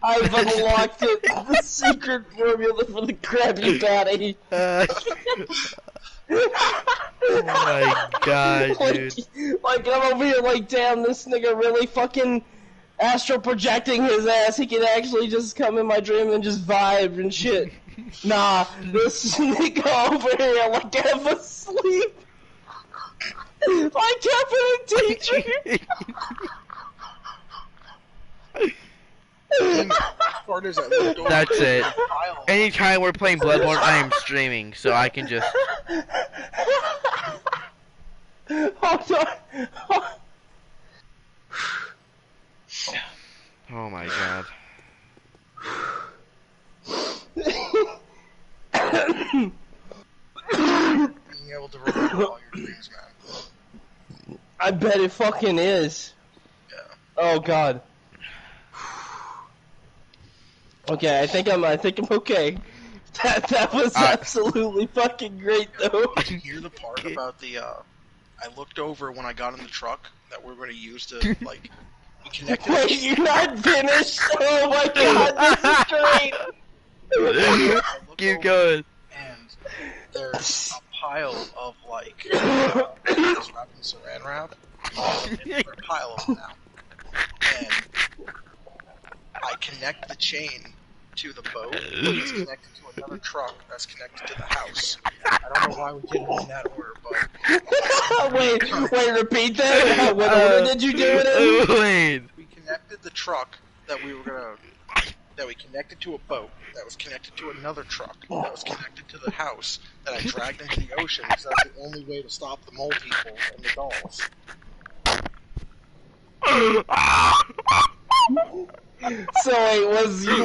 I've unlocked it. The secret formula for the Krabby Patty. Oh my god, dude. Like, I'm over here like, damn, this nigga really fucking astral projecting his ass. He can actually just come in my dream and just vibe and shit. Nah, this nigga over here like half asleep. Like half in a daydream. That's it. Anytime we're playing Bloodborne, I am streaming, so I can just... Hold on. Oh my god. Being able to remember all your dreams, man. I bet it fucking is. Yeah. Oh god. Okay, I think I'm okay. That was absolutely fucking great though. Did you hear the part about the I looked over when I got in the truck that we're gonna use to like we connected. Wait, you're not finished? Oh my god, this is great. Keep going. And there's a pile of like wrapped in saran wrap. There's a pile of them now. And I connect the chain to the boat that's connected to another truck that's connected to the house. I don't know why we did it in that order, but... wait, repeat that? What order did you do it in? Wait. We connected the truck that we were gonna... that we connected to a boat that was connected to another truck that was connected to the house that I dragged into the ocean because that's the only way to stop the mole people and the dolls. So wait,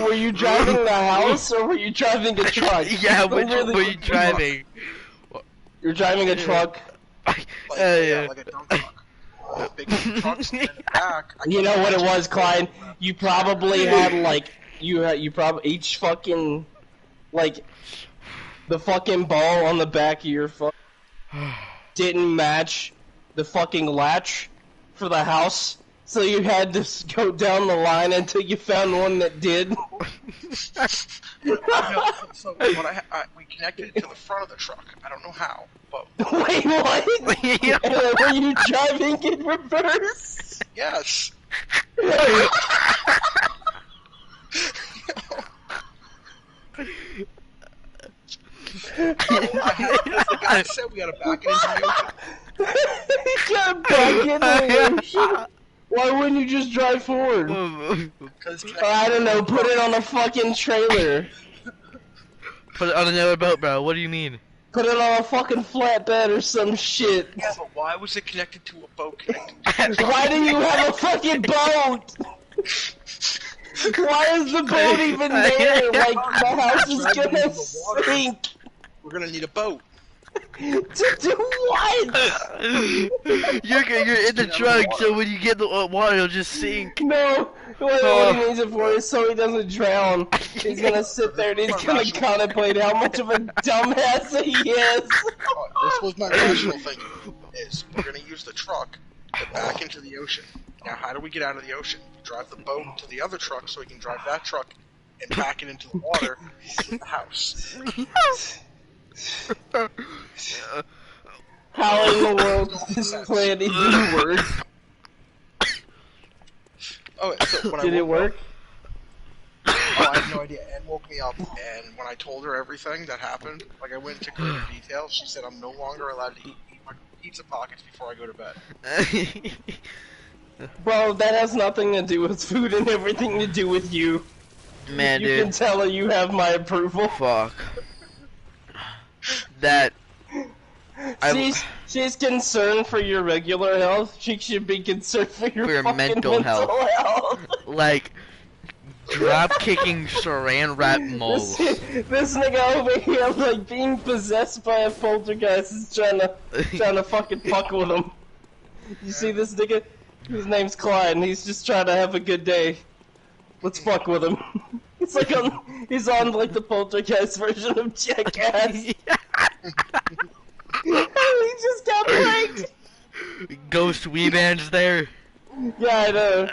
were you driving the house or were you driving a truck? Yeah, which one were you driving? You're driving a truck. Like, yeah, like a dump truck. Big trucks in the back. You know what it was, Klein? You probably had like you probably each fucking like the fucking ball on the back of your phone didn't match the fucking latch for the house. So you had to go down the line until you found one that did. So what we connected it to the front of the truck. I don't know how, but wait, what? Were you driving in reverse? Yes. The guy said we gotta back it into the ocean. You gotta back into the ocean. Why wouldn't you just drive forward? I don't know, put it on a fucking trailer. Put it on another boat, bro. What do you mean? Put it on a fucking flatbed or some shit. Yeah, but why was it connected to a boat connected? Why do you have a fucking boat? Why is the boat even there? Like, the house is gonna sink. We're gonna need a boat. To do what? You're in the truck, so when you get the water, it'll just sink. No, what he needs it for is so he doesn't drown. He's gonna sit there and he's gonna contemplate how much of a dumbass he is. This was my rational thinking, is we're gonna use the truck to back into the ocean. Now, how do we get out of the ocean? We drive the boat to the other truck so we can drive that truck and back it into the water to the house. How in the world does this plan even work? Oh, so when Did it work? I have no idea. Anne woke me up, and when I told her everything that happened, like I went into greater detail, she said I'm no longer allowed to eat my pizza pockets before I go to bed. Bro, that has nothing to do with food and everything to do with you. Man, you dude. can tell her you have my approval. Fuck. That... She's concerned for your regular health. She should be concerned for your fucking mental health. Like, drop-kicking saran wrap moles. This nigga over here, like, being possessed by a poltergeist is trying to fucking fuck with him. You see this nigga? His name's Klein. He's just trying to have a good day. Let's fuck with him. He's like he's on like the poltergeist version of Jackass. He just got pranked. Ghost Weeband's there. Yeah, I know.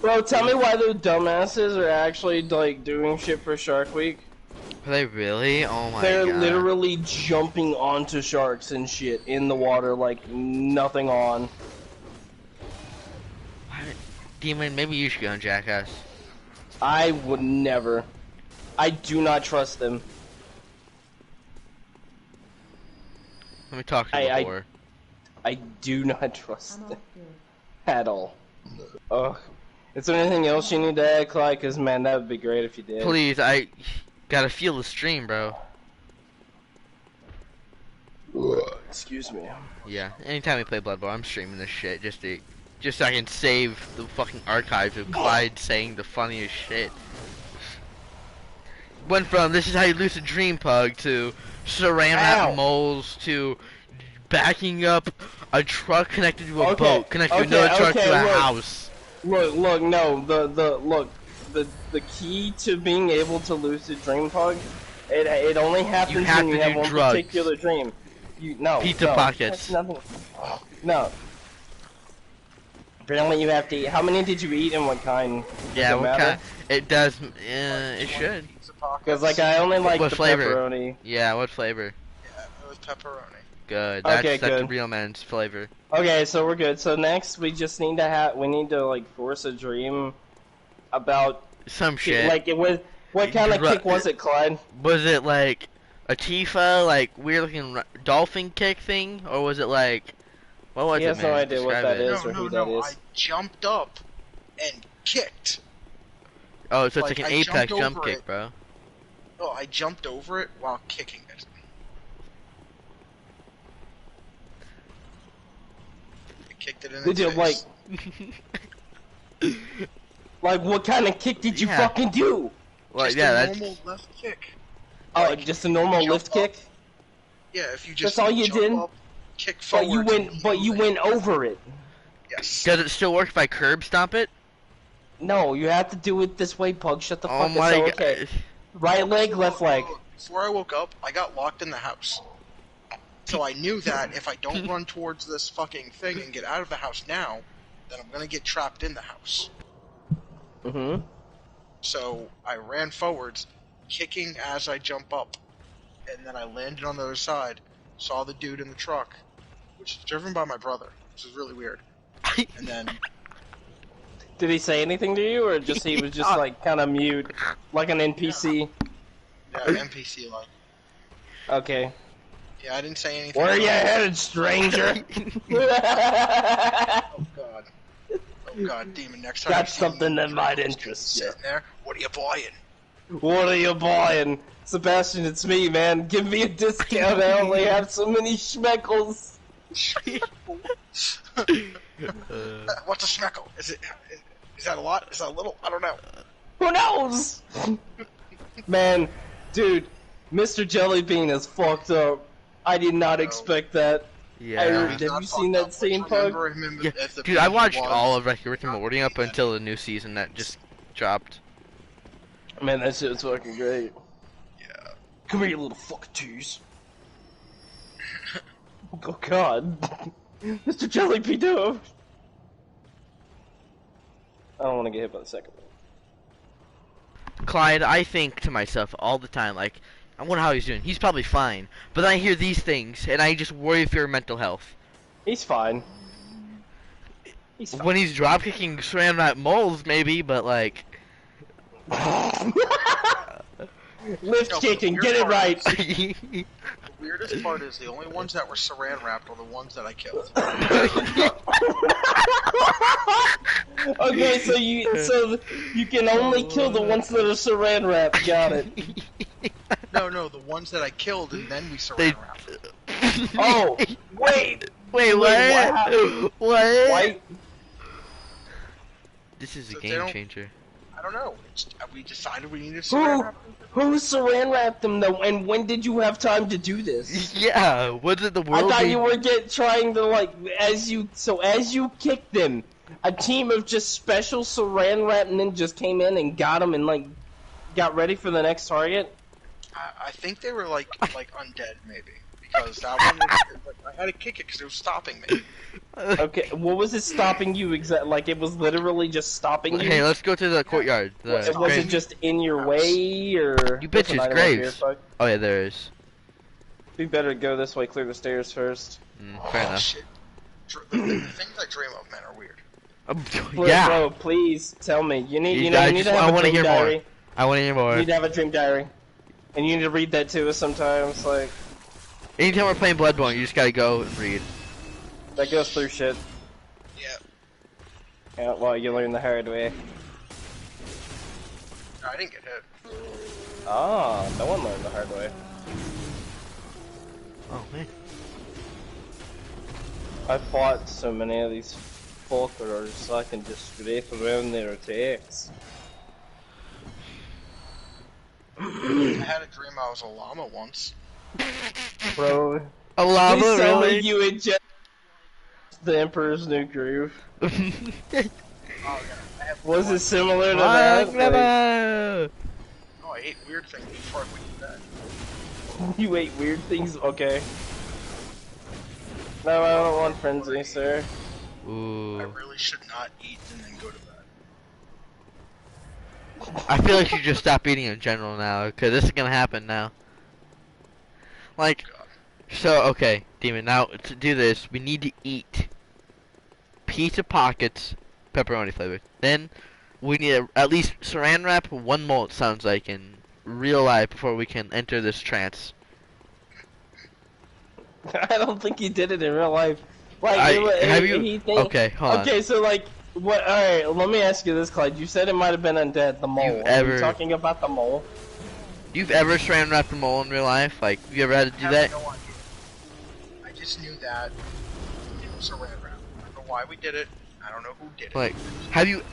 Bro, tell me why those dumbasses are actually like doing shit for Shark Week. Are they really? Oh my They're god. literally jumping onto sharks and shit in the water like nothing on. Demon, maybe you should go on Jackass. I would never. I do not trust them. Let me talk to you before. I do not trust them at all. Ugh. Is there anything else you need to add, Clyde? Because, man, that would be great if you did. Please, I gotta feel the stream, bro. Excuse me. Yeah, anytime we play Bloodborne, I'm streaming this shit just so I can save the fucking archives of Clyde saying the funniest shit. Went from "this is how you lose a dream pug" to saran wrap moles to backing up a truck connected to a boat connected to another truck to a house. Look, no, the key to being able to lucid dream pug, it only happens when you have one particular dream. Pizza pockets. No. Apparently you have to eat. How many did you eat and what kind? Yeah, what kind? It does. It should. Because like I only like the flavor? pepperoni. Yeah, what flavor? Yeah, it was pepperoni. Good. That's Okay, the good. real man's flavor. Okay, so we're good. So next we just need to like force a dream about some shit. Like it was. What kind of kick was it, Clyde? Was it like a Tifa, like weird looking dolphin kick thing, or was it like what was it? He has no idea what that is or who that is. I jumped up and kicked. Oh, so it's like an apex jump kick, bro. No, I jumped over it while kicking it. I kicked it in its face. Like what kind of kick did you fucking do? Well, just yeah, a normal left kick. Oh, just a normal lift kick? Yeah, if you just that's all you did. Up, kick forward. But you went over it. Yes. Does it still work if I curb stomp it? No, you have to do it this way, Pug. Shut the fuck up. Oh my god. Okay. Right leg, left leg. Before I woke up, I got locked in the house. So I knew that if I don't run towards this fucking thing and get out of the house now, then I'm gonna get trapped in the house. Mm-hmm. So I ran forwards, kicking as I jump up, and then I landed on the other side, saw the dude in the truck, which is driven by my brother, which is really weird. And then... Did he say anything to you, or just he was just like kind of mute, like an NPC? Yeah, NPC like. Okay. Yeah, I didn't say anything. Where are you headed, stranger? Oh god. Oh god, Demon, next time Got something that might interest you. Sitting there, what are you buying? What are you buying? Sebastian, it's me, man. Give me a discount, I only have so many schmeckles. What's a schmeckle? Is that a lot? Is that a little? I don't know. Who knows? Man, dude, Mr. Jellybean is fucked up. I did not expect that. Yeah. Have you seen that scene, Pug? Yeah. Dude, I watched all of Rick and Morty up until the new season that just dropped. Man, that shit was fucking great. Yeah. Come here, you little fucking tease. Oh god. Mr. Jellybean, no. I don't want to get hit by the second one. Clyde, I think to myself all the time, like, I wonder how he's doing. He's probably fine. But then I hear these things, and I just worry for your mental health. He's fine. He's fine. When he's dropkicking saran wrap moles, maybe, but like... Lift kicking, get it right! The weirdest part is the only ones that were saran wrapped are the ones that I killed. Okay, so you can only kill the ones that are saran wrapped. Got it. No, the ones that I killed and then we saran wrapped. Oh, wait, what? What? White. This is a So game changer. I don't know. We decided we needed to saran wrap them. Who saran wrapped them though? And when did you have time to do this? Yeah, was it the world? I thought you were trying to like as you kicked them, a team of just special saran wrap ninjas came in and got them and like got ready for the next target. I think they were like undead maybe because that one was, like, I had to kick it because it was stopping me. Okay, what was it stopping you exactly? Like, it was literally just stopping you? Hey, let's go to the courtyard. Was it just in your way, or... You There's an bitches, item up here, graves. fuck. Oh yeah, there is. We better go this way, clear the stairs first. Fair enough. Shit. The things I dream of, man, are weird. Yeah. Bro, please, tell me. You need to I have a want to dream hear diary. more. I want to hear more. You need to have a dream diary. And you need to read that to us sometimes, like... Anytime we're playing Bloodborne, you just gotta go and read. That goes through shit. Yeah. Yeah, well, you learn the hard way. No, I didn't get hit. Ah, no one learned the hard way. Oh man. I fought so many of these fuckers so I can just strafe around their attacks. I had a dream I was a llama once. Bro, A llama, please tell me really? you ingest the Emperor's New Groove. Oh, yeah. I have Was it similar to that? Like, Oh, I ate weird things before I went to bed. you ate weird things? Okay. No, I don't want frenzy, sir. Ooh. I really should not eat and then go to bed. I feel like you should stop eating in general now, cause this is gonna happen now. Like, so okay, Demon. Now to do this, we need to eat pizza pockets, pepperoni flavored. Then we need to at least saran wrap one mole. It sounds like in real life before we can enter this trance. I don't think he did it in real life. Like, Have you? He think, Okay, hold on. Okay, so like, what? All right, let me ask you this, Clyde. You said it might have been undead, the mole. Are you talking about the mole? You've ever saran wrapped a mole in real life? Like, you ever had to do I that? have no idea. I just knew that it was saran wrap. I don't know why we did it. I don't know who did it. Like, have you?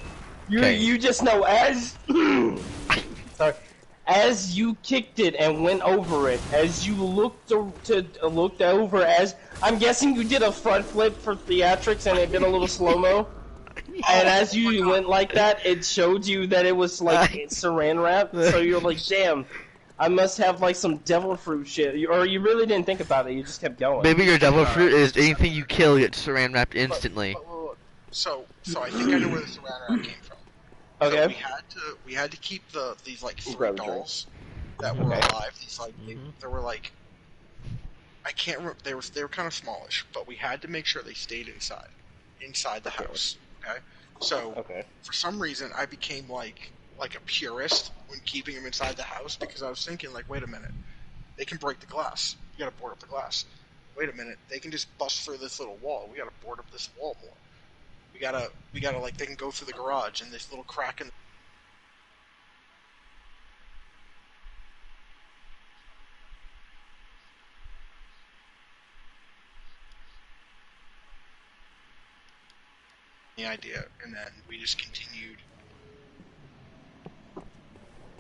You just know as sorry, as you kicked it and went over it, as you looked looked over, as I'm guessing you did a front flip for theatrics and it did a little slow mo. And as you went like that, it showed you that it was like saran wrap. So you're like, damn, I must have like some devil fruit shit. Or you really didn't think about it, you just kept going. Maybe your devil fruit is anything you kill gets saran wrapped instantly. So I think I know where the saran wrap came from. Okay. So we had to keep these like three Grab a dolls that were alive. These like they were like, I can't remember. They were kind of smallish, but we had to make sure they stayed inside the house. Okay. So for some reason I became like a purist when keeping them inside the house because I was thinking like, wait a minute, they can break the glass. You gotta board up the glass. Wait a minute, they can just bust through this little wall. We gotta board up this wall more. We gotta like they can go through the garage and this little crack in. The idea, and then we just continued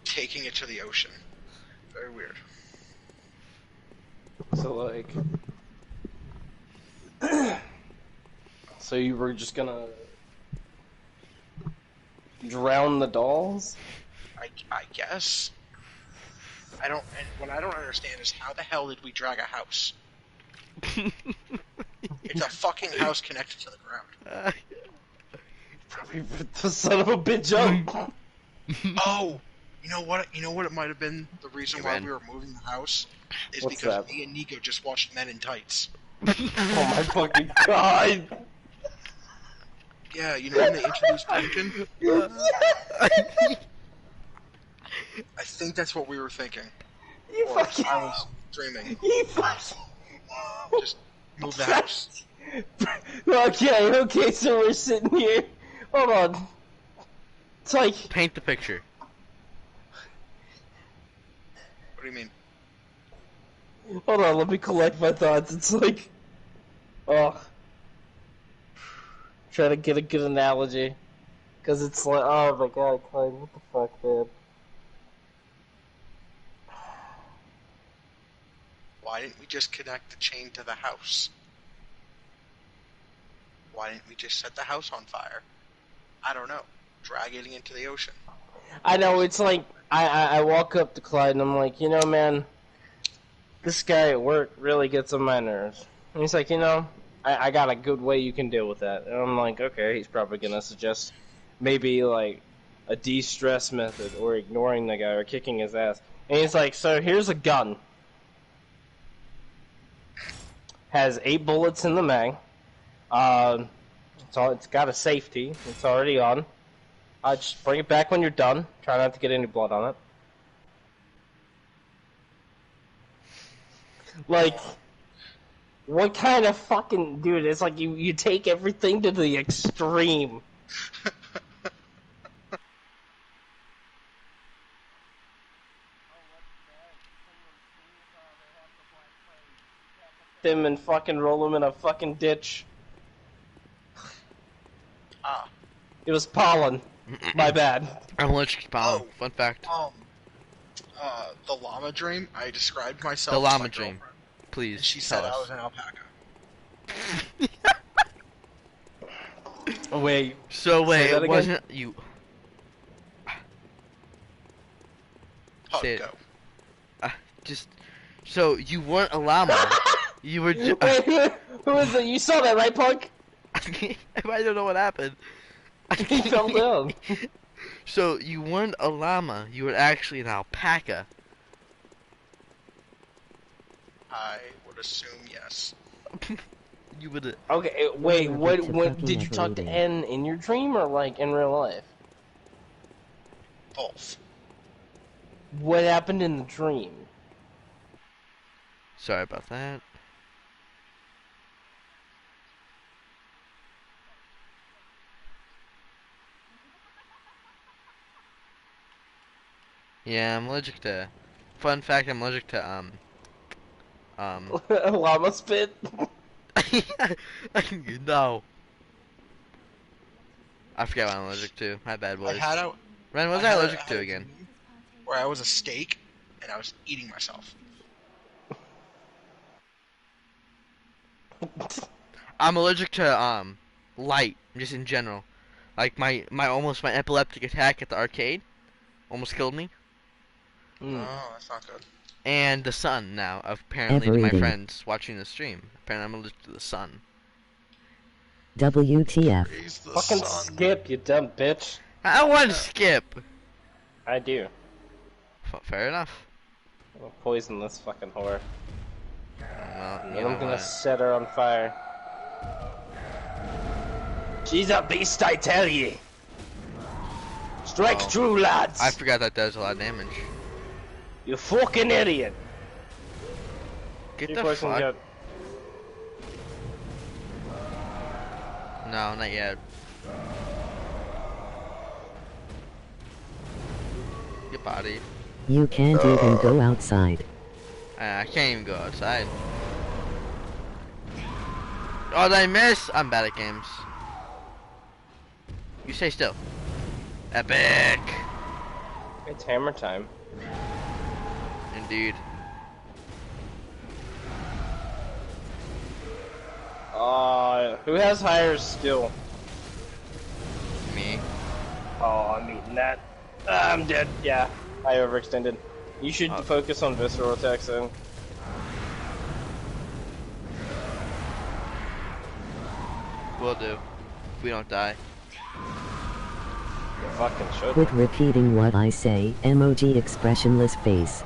taking it to the ocean. Very weird. So like, so you were just gonna drown the dolls? I guess. I don't. And what I don't understand is how the hell did we drag a house? It's a fucking house connected to the ground. Probably the son of a bitch up. Oh, you know what? You know what? It might have been the reason why we were moving the house is What's because that? me and Nico just watched Men in Tights. Oh my fucking god! Yeah, you know when they introduced Lincoln? I think that's what we were thinking. You Or fucking. I was dreaming. You fucking. Just move the house. Okay, so we're sitting here. Hold on. It's like. Paint the picture. What do you mean? Hold on, let me collect my thoughts. It's like. Oh. Try to get a good analogy. Because it's like. Oh my god, Clyde, what the fuck, man? Why didn't we just connect the chain to the house? Why didn't we just set the house on fire? I don't know. Drag it into the ocean. I know, it's like. I walk up to Clyde and I'm like, you know, man. This guy at work really gets on my nerves. And he's like, you know, I got a good way you can deal with that. And I'm like, okay, he's probably gonna suggest maybe like a de-stress method or ignoring the guy or kicking his ass. And he's like, so here's a gun. Has 8 bullets in the mag. It's got a safety. It's already on. Just bring it back when you're done. Try not to get any blood on it. Like, what kind of fucking dude? It's like you take everything to the extreme. Them and fucking roll them in a fucking ditch. Ah. It was pollen. My bad. I'm allergic to pollen. Oh. Fun fact. The llama dream. I described myself. The to llama my dream. girlfriend, Please. and she tell said I us. was an alpaca. Wait. So wait, that it again? wasn't you. Pug, Say it. go. Just so you weren't a llama. You were. Wait, who is it? You saw that, right, Punk? I don't know what happened. He fell down. So you weren't a llama. You were actually an alpaca. I would assume yes. You would. Okay, wait. What? to When fucking did you talk to never N in your dream or like in real life? Both. What happened in the dream? Sorry about that. Yeah, I'm allergic to. Fun fact: I'm allergic to Llama spit. No. I forgot what I'm allergic to. My bad, boys. Ren, what was I had allergic had to a again? dream Where I was a steak and I was eating myself. I'm allergic to light, just in general. Like my epileptic attack at the arcade almost killed me. Oh, that's not good. And the sun now, apparently, to my Ever-eating. friends watching the stream. Apparently I'm allergic to the sun. WTF. Praise the Fucking sun. skip, you dumb bitch. I don't want to skip. I do. Fair enough. I'll poison this fucking whore. Well, And you then know I'm gonna what? set her on fire. She's a beast, I tell ye. Strike Oh. true, lads. I forgot that does a lot of damage. You fucking idiot. Get You the person fuck. got- No, not yet. Get body. You can't even go outside. I can't even go outside. Oh, did I miss? I'm bad at games. You stay still. Epic! It's hammer time. Indeed. Who has higher skill? Me. Oh, I'm eating that. I'm dead. Yeah, I overextended. You should focus on visceral attacks then. Will do. If we don't die. You fucking should. Quit repeating what I say, emoji expressionless face.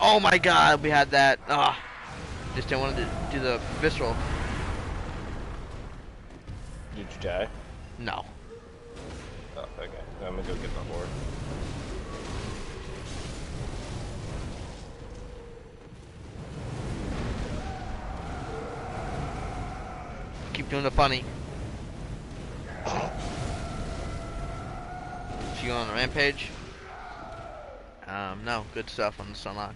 Oh my god, we had that. Ah. Just didn't want to do the visceral. Did you die? No. Oh, okay. I'm gonna go get my board. Keep doing the funny. She going on a rampage? No. Good stuff on the Sunlock.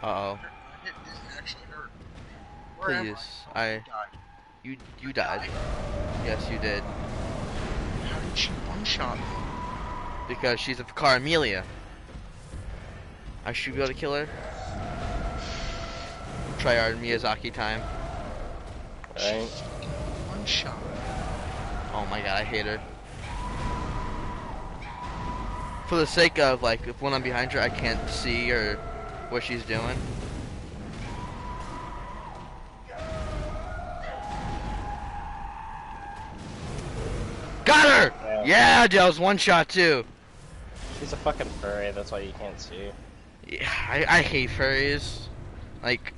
Uh-oh. It didn't actually hurt. Where am Please. I? I Died. You died. Yes, you did. How did she one-shot me? Because she's a Amelia. I should be able to kill her. Try our Miyazaki time. Right. One-shot. Oh my god, I hate her. For the sake of, like, if when I'm behind her, I can't see or what she's doing. Got her! Yeah, that was one shot too. She's a fucking furry, that's why you can't see. Yeah, I hate furries. Like,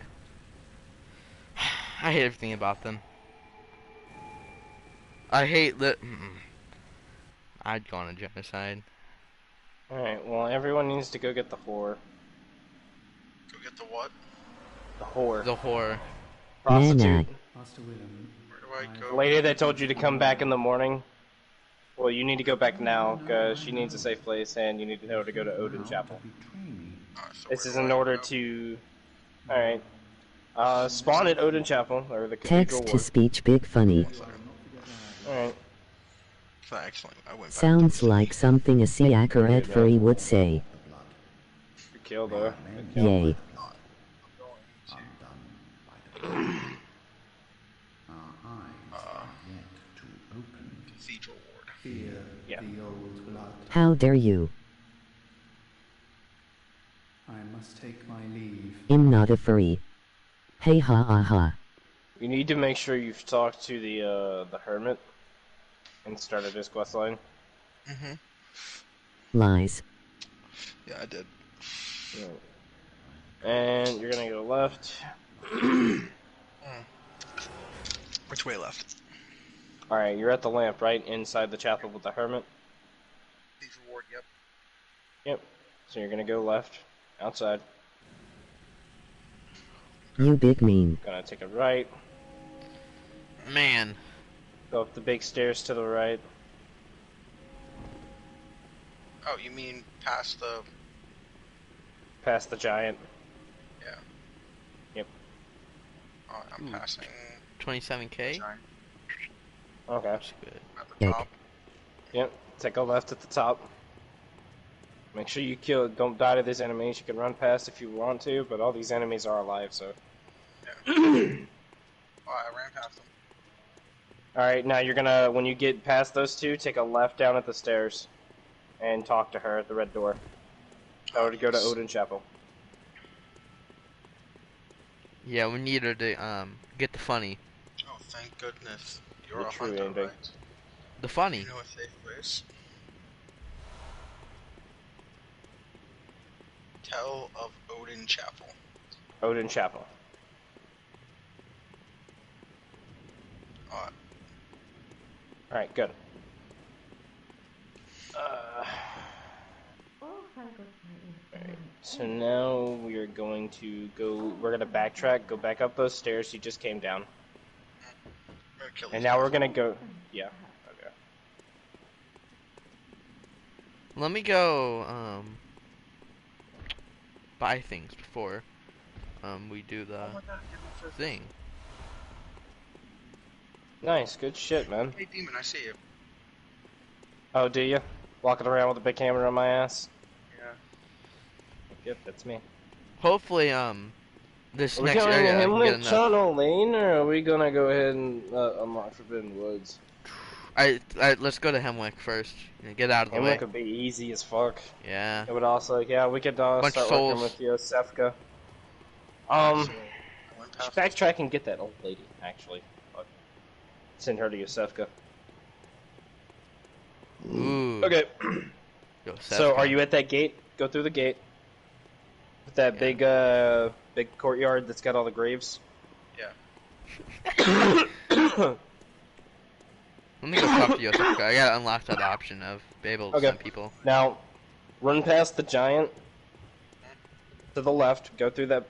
I hate everything about them. I hate I'd go on a genocide. Alright, well, everyone needs to go get the whore. Go get the what? The whore. The horror. Prostitute. Master Willem, Where do I go? The lady that told you to come back in the morning. Well, you need to go back now, because she needs a safe place, and you need to know to go to Odin Chapel. betray me. So This where is do in I order go? to... Alright. Spawn at Odin Chapel, or the Cathedral Text to Ward. speech big funny. Alright. Excellent. I went back Sounds to the like something a Siakaret furry would say. Good kill, though. Good kill. Yay. Cathedral Ward. Fear Yeah. the old blood. How dare you? I must take my leave. I'm not a furry. Hey ha ha ha. You need to make sure you've talked to the hermit and started his quest line. Mm-hmm. Lies. Yeah, I did. And you're gonna go left. Which way left? Alright, you're at the lamp, right? Inside the chapel with the hermit. Cathedral Ward, yep. Yep. So you're gonna go left. Outside. You big mean. Gonna take a right. Man. Go up the big stairs to the right. Oh, you mean past the... Past the giant. Yeah. Yep. Oh, I'm passing... 27k? Giant Okay. That's good. at the Yep. top. Yep. Take a left at the top. Make sure you don't die to these enemies. You can run past if you want to, but all these enemies are alive, so. Oh, I ran past them. Alright, now you're gonna, when you get past those two, take a left down at the stairs. And talk to her at the red door. Or to go to Odin Chapel. Yeah, we need her to get the funny. Oh, thank goodness. You're The a true hunter, ending. right? The funny. You know a safe place? Tell of Odin Chapel. Odin Chapel. Alright. Alright, good. Alright, so now we are going to go, we're gonna backtrack, go back up those stairs you just came down. I'm gonna kill And these now guys. we're gonna go, yeah, okay. Let me go buy things before we do the Oh my god, give me first. thing. Nice, good shit, man. Hey, Demon, I see you. Oh, do you? Walking around with a big hammer on my ass? Yeah. Yep, that's me. Hopefully this Are we next going area I can get Hamlet enough. Tunnel Lane, or are we gonna go ahead and unlock Forbidden Woods? Let's go to Hemwick first. Get out of the way. Hamlet could be easy as fuck. Yeah. It would also, yeah, we could Bunch start of working souls. with Yosefka. So, I went Just past backtrack and get that old lady, actually. Fuck. Send her to Yosefka. Ooh. Okay, Yo, so Sethka. are you at that gate? Go through the gate. With that Yeah. big courtyard that's got all the graves. Yeah. Let me go talk to Yosefka. I gotta unlock that option of be able to Okay. send people. Now, run past the giant to the left, go through that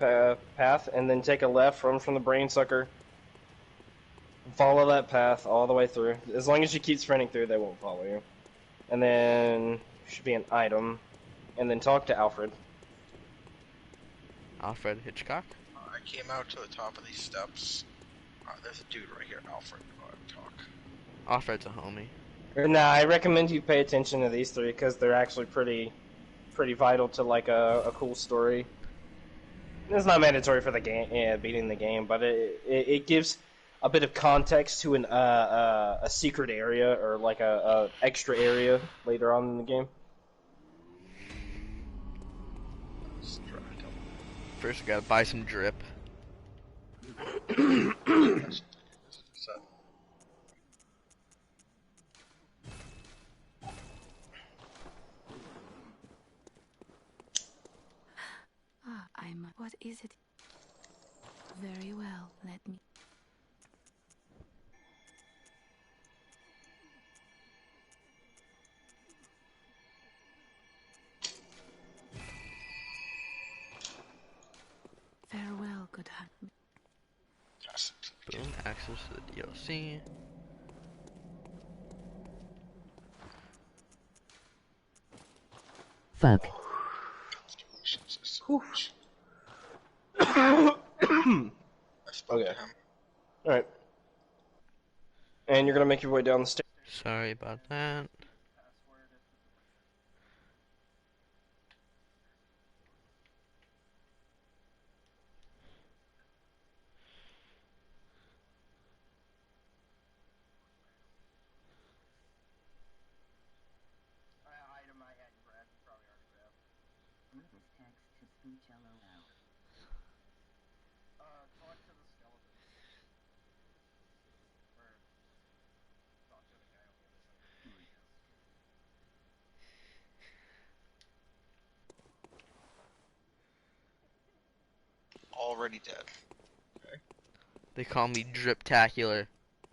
path, and then take a left, run from the brain sucker. Follow that path all the way through. As long as you keep sprinting through, they won't follow you. And then, should be an item. And then talk to Alfred. Alfred Hitchcock? I came out to the top of these steps. There's a dude right here, Alfred. Go ahead and talk. Alfred's a homie. Nah, I recommend you pay attention to these three because they're actually pretty vital to like a cool story. It's not mandatory for the game, beating the game, but it gives a bit of context to a secret area or like a extra area later on in the game. First, we gotta buy some drip. What is it? Very well, let me. Farewell, good hunt. Boom, access to the DLC. Fuck. Okay. Alright. And you're gonna make your way down the stairs. Sorry about that. Already dead. Okay. They call me Driptacular.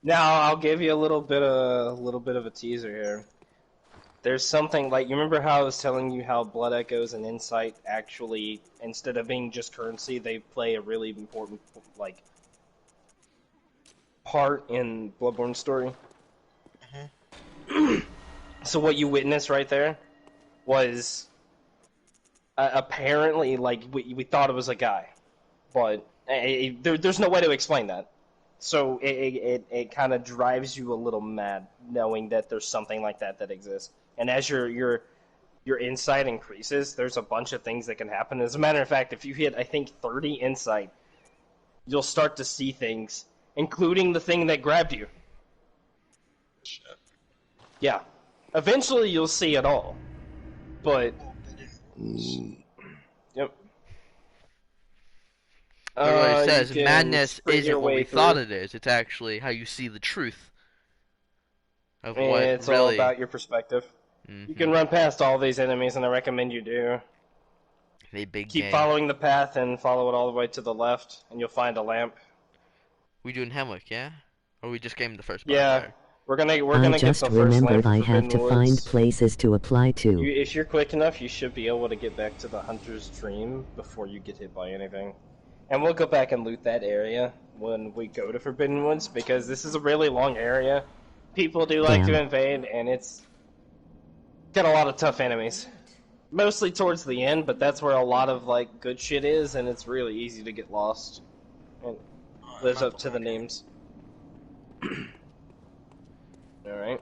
Now I'll give you a little bit of a teaser here. There's something like you remember how I was telling you how blood echoes and insight actually, instead of being just currency, they play a really important like part in Bloodborne story. So what you witnessed right there was apparently like we thought it was a guy, but there's no way to explain that. So it kind of drives you a little mad knowing that there's something like that exists. And as your insight increases, there's a bunch of things that can happen. As a matter of fact, if you hit, I think, 30 insight, you'll start to see things, including the thing that grabbed you. Shit. Yeah. Eventually you'll see it all. But... Yep. Everybody says you can madness sprint isn't your what way we through. thought it is. It's actually how you see the truth of what It's really. all about your perspective. You can run past all these enemies, and I recommend you do. They big Keep game. following the path and follow it all the way to the left, and you'll find a lamp. We doing Hemwick, yeah? Or we just came the first part? Yeah, Sorry. we're gonna I get just the first lamp. remembered I for have to Forbidden find Woods. places to apply to. If you're quick enough, you should be able to get back to the Hunter's Dream before you get hit by anything. And we'll go back and loot that area when we go to Forbidden Woods, because this is a really long area. People do like to Damn. invade, and it's got a lot of tough enemies. Mostly towards the end, but that's where a lot of like good shit is, and it's really easy to get lost. And lives up to the names. Alright.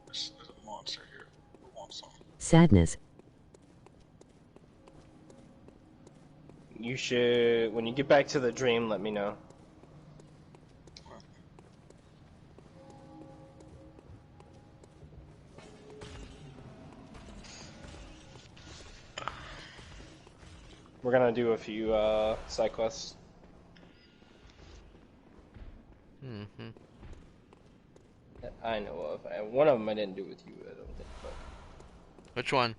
There's a monster here. Who wants some? Sadness. You should, when you get back to the dream, let me know. We're gonna do a few side quests. That I know of. One of them I didn't do with you, I don't think. But Which one?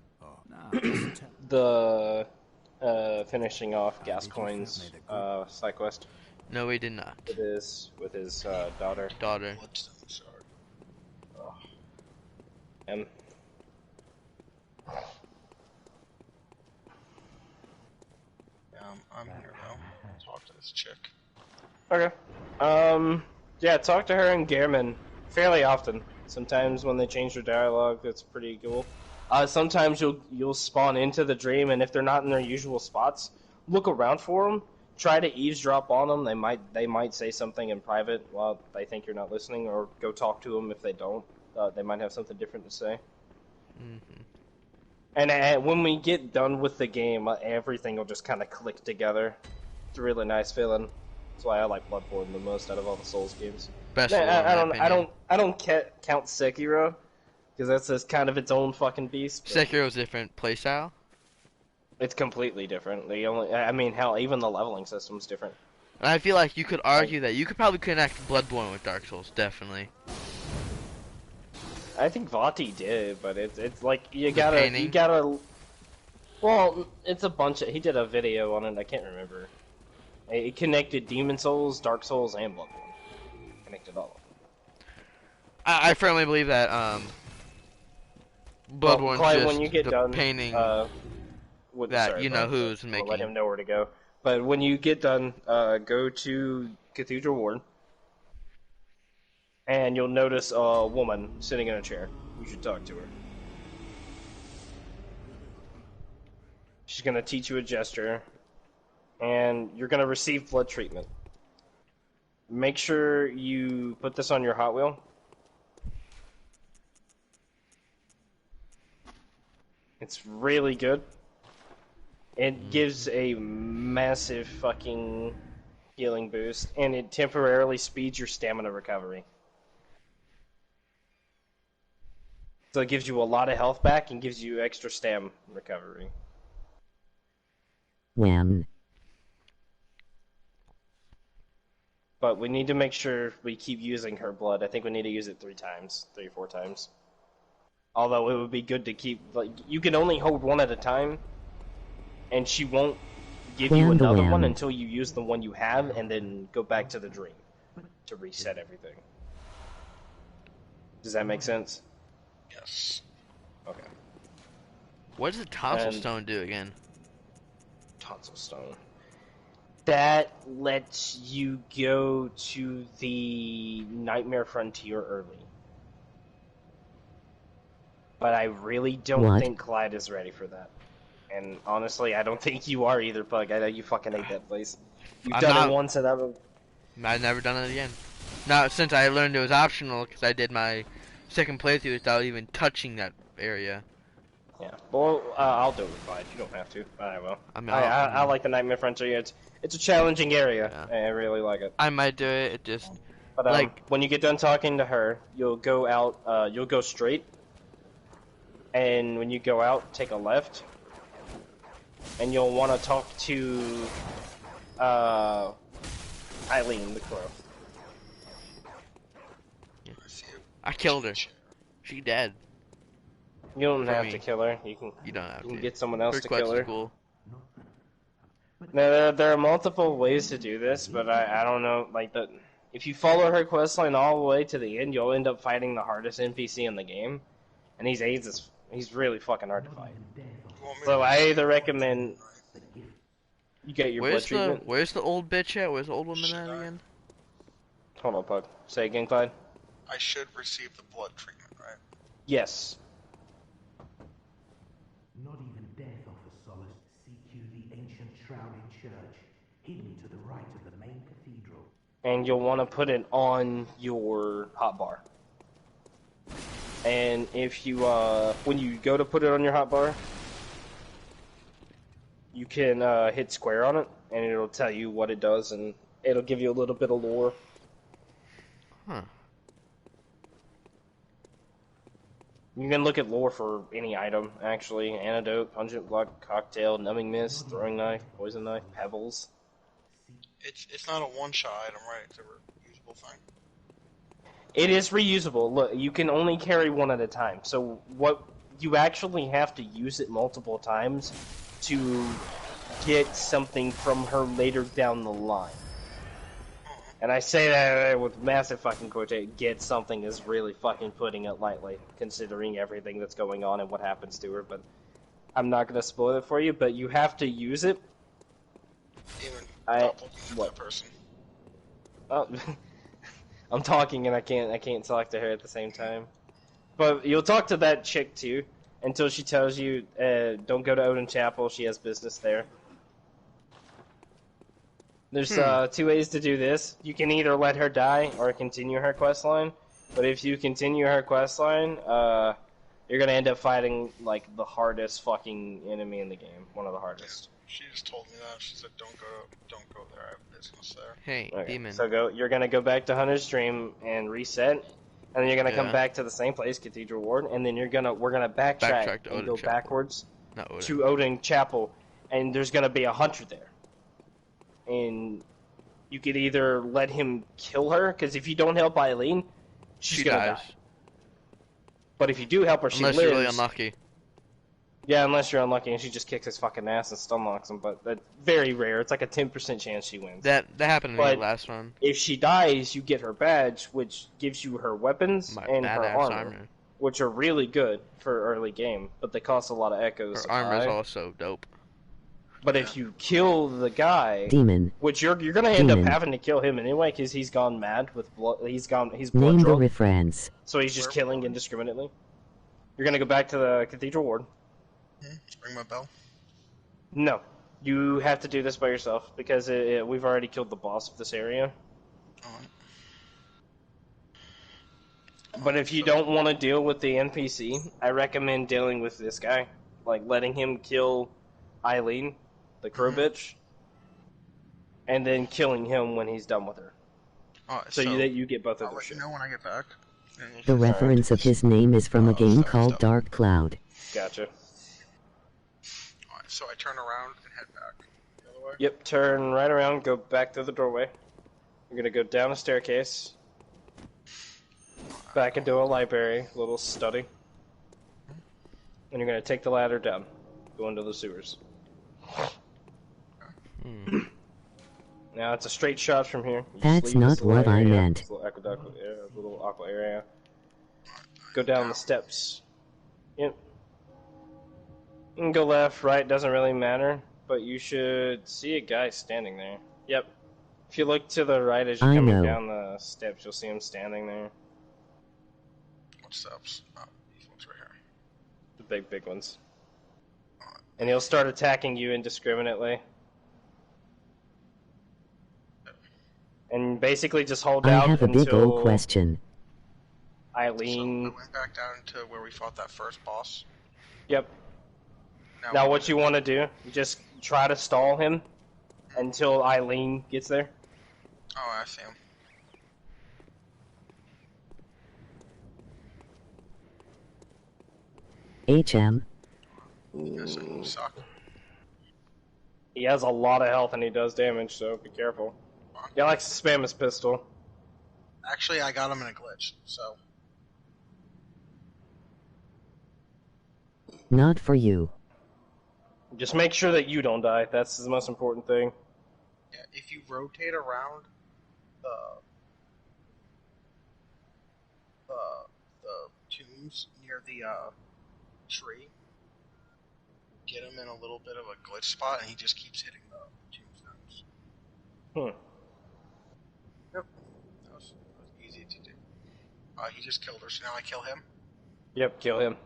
the finishing off Gascoigne's side quest. No, we did not. It is with his daughter. Daughter. Bloodstone shard. M. I'm here now. Talk to this chick. Okay. Yeah, talk to her and Gehrman fairly often. Sometimes when they change their dialogue, that's pretty cool. sometimes you'll spawn into the dream, and if they're not in their usual spots, look around for them. Try to eavesdrop on them. They might say something in private while they think you're not listening, or go talk to them if they don't. They might have something different to say. Mm-hmm. And when we get done with the game, everything will just kind of click together. It's a really nice feeling. That's why I like Bloodborne the most out of all the Souls games. Best Nah, one, in my opinion. I don't count Sekiro, because that's just kind of its own fucking beast. Sekiro's different playstyle. It's completely different. I mean, hell, even the leveling system's different. And I feel like you could argue that you could probably connect Bloodborne with Dark Souls, definitely. I think Vati did, but it's like you gotta. Well, it's a bunch of. He did a video on it. I can't remember. It connected Demon Souls, Dark Souls, and Bloodborne. Connected all of them. I firmly believe that Bloodborne's Clyde, just when you get the done, painting that you know who's I'll making. let him know where to go. But when you get done, go to Cathedral Ward, and you'll notice a woman sitting in a chair. You should talk to her. She's gonna teach you a gesture, and you're gonna receive blood treatment. Make sure you put this on your Hot Wheel. It's really good. It gives a massive fucking healing boost, and it temporarily speeds your stamina recovery. So it gives you a lot of health back and gives you extra stam recovery. Wham. But we need to make sure we keep using her blood. I think we need to use it 3 or 4 times. Although it would be good to keep, like, you can only hold one at a time, and she won't give you another one until you use the one you have, and then go back to the dream to reset everything. Does that make sense? Yes. Okay. What does the tonsil And- stone do again? Tonsil Stone. That lets you go to the Nightmare Frontier early. But I really don't think Clyde is ready for that. And honestly, I don't think you are either, Pug. I know you fucking hate that place. You've done it once and I've never done it again. Not since I learned it was optional, because I did my second playthrough without even touching that area. Yeah. Well, I'll do it with Clyde. You don't have to. I will. I mean, I like the Nightmare Frontier. It's a challenging area. Yeah. I really like it. I might do it. It just But like when you get done talking to her, you'll go out. You'll go straight. And when you go out, take a left. And you'll want to talk to Eileen the Crow. I killed her. She dead. You don't For have me. to kill her. You don't have can to. get someone else Her to quest kill is her. cool. Now, there are multiple ways to do this, but I don't know. Like if you follow her questline all the way to the end, you'll end up fighting the hardest NPC in the game, and he's really fucking hard to fight. So I either recommend you get your blood treatment. Where's the old bitch at? Where's the old woman at again? Hold on, Pug. Say again, Clyde. I should receive the blood treatment, right? Yes. Not even death offers solace. Seek you the ancient shrouded church, hidden to the right of the main cathedral. And you'll want to put it on your hotbar. And if you, when you go to put it on your hotbar, you can hit square on it, and it'll tell you what it does, and it'll give you a little bit of lore. Huh. You can look at lore for any item, actually. Antidote, pungent blood, cocktail, numbing mist, throwing knife, poison knife, pebbles. It's not a one-shot item, right? It's a reusable thing. It is reusable. Look, you can only carry one at a time. So what you actually have to use it multiple times to get something from her later down the line. And I say that with massive fucking quotation. Get something is really fucking putting it lightly, considering everything that's going on and what happens to her. But I'm not gonna spoil it for you. But you have to use it. Even stop looking at that person. Oh, I'm talking and I can't talk to her at the same time. But you'll talk to that chick too, until she tells you, don't go to Odin Chapel, she has business there. There's 2 ways to do this. You can either let her die or continue her quest line. But if you continue her quest line, you're gonna end up fighting like the hardest fucking enemy in the game. One of the hardest. She just told me that. She said, "Don't go there. I have business there." Hey, Okay. demon. So you're gonna go back to Hunter's Dream and reset, and then you're gonna come Yeah. back to the same place, Cathedral Ward, and then we're gonna backtrack to and Odin go Chapel. backwards Not Odin. to Odin Chapel, and there's gonna be a hunter there, and you could either let him kill her, because if you don't help Eileen, she's She gonna dies. die. But if you do help her, she Unless lives. you're really unlucky. Yeah, unless you're unlucky and she just kicks his fucking ass and stun locks him, but that's very rare. It's like a 10% chance she wins. That happened to me But last one. if she dies, you get her badge, which gives you her weapons My and her badass armor, which are really good for early game, but they cost a lot of echoes. Her armor's to buy. also dope. But if you kill the guy, Demon. which you're gonna end up Demon. having to kill him anyway, because he's gone mad with blood. He's blood Name the drunk, reference. so he's just killing indiscriminately. You're gonna go back to the Cathedral Ward. Ring my bell. No, you have to do this by yourself because we've already killed the boss of this area. Alright. But if you don't want to deal with the NPC, I recommend dealing with this guy, like letting him kill Eileen, the crow bitch, and then killing him when he's done with her. Alright, So you get both of I'll them. let you know when I get back. The reference of his name is from a game sorry, called stop. Dark Cloud. Gotcha. Alright, so I turn around and head back the other way. Yep, turn right around, go back through the doorway. You're gonna go down a staircase, back into a library, little study, and you're gonna take the ladder down, go into the sewers. Now it's a straight shot from here. You just That's leave not this little what I area, meant. this little little aqua area. Go down the steps. Yep. You can go left, right, doesn't really matter, but you should see a guy standing there. Yep. If you look to the right as you're I coming know. down the steps, you'll see him standing there. What steps? Oh, these ones right here. The big ones. And he'll start attacking you indiscriminately. And basically just hold I out have a big until old question. So Eileen... we went back down to where we fought that first boss. Yep. Now what you want to do, just try to stall him until Eileen gets there. Oh, I see him. HM. Yes, you suck. He has a lot of health and he does damage, so be careful. He likes to spam his pistol. Actually, I got him in a glitch, so... Not for you. Just make sure that you don't die. That's the most important thing. Yeah, if you rotate around the tombs near the tree, get him in a little bit of a glitch spot, and he just keeps hitting the tombstones. Yep, that was easy to do. He just killed her, so now I kill him. Yep, kill him.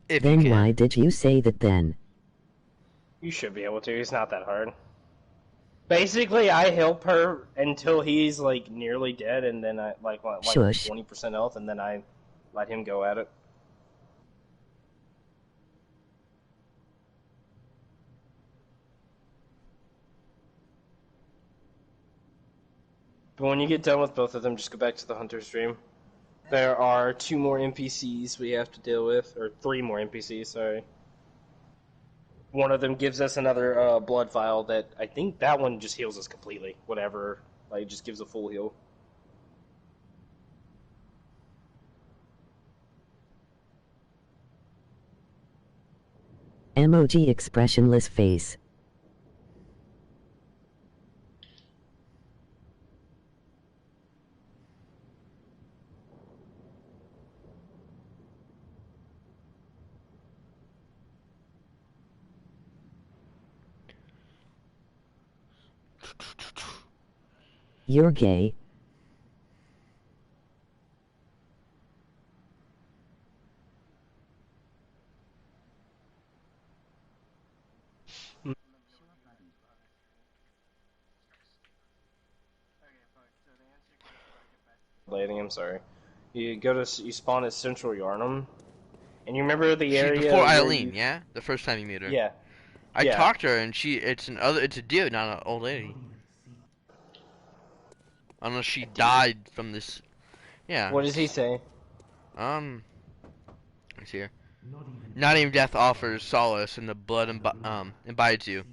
If you Then can. why did you say that then? You should be able to. He's not that hard. Basically, I help her until he's like nearly dead, and then I like Shush. 20% health, and then I let him go at it. But when you get done with both of them, just go back to the Hunter's Dream. There are 2 more NPCs we have to deal with, or 3 more NPCs, sorry. One of them gives us another blood vial that, I think that one just heals us completely. Whatever, like, just gives a full heal. Emoji expressionless face. You're gay. lady, I'm sorry. You spawn at Central Yarnum, and you remember the She's area before where Eileen, you... yeah? The first time you meet her. Yeah, I yeah. talked to her and it's a dude, not an old lady. Unless she died from this. Yeah. What does he say? It's here. Not even death offers solace, and the blood imbibes you.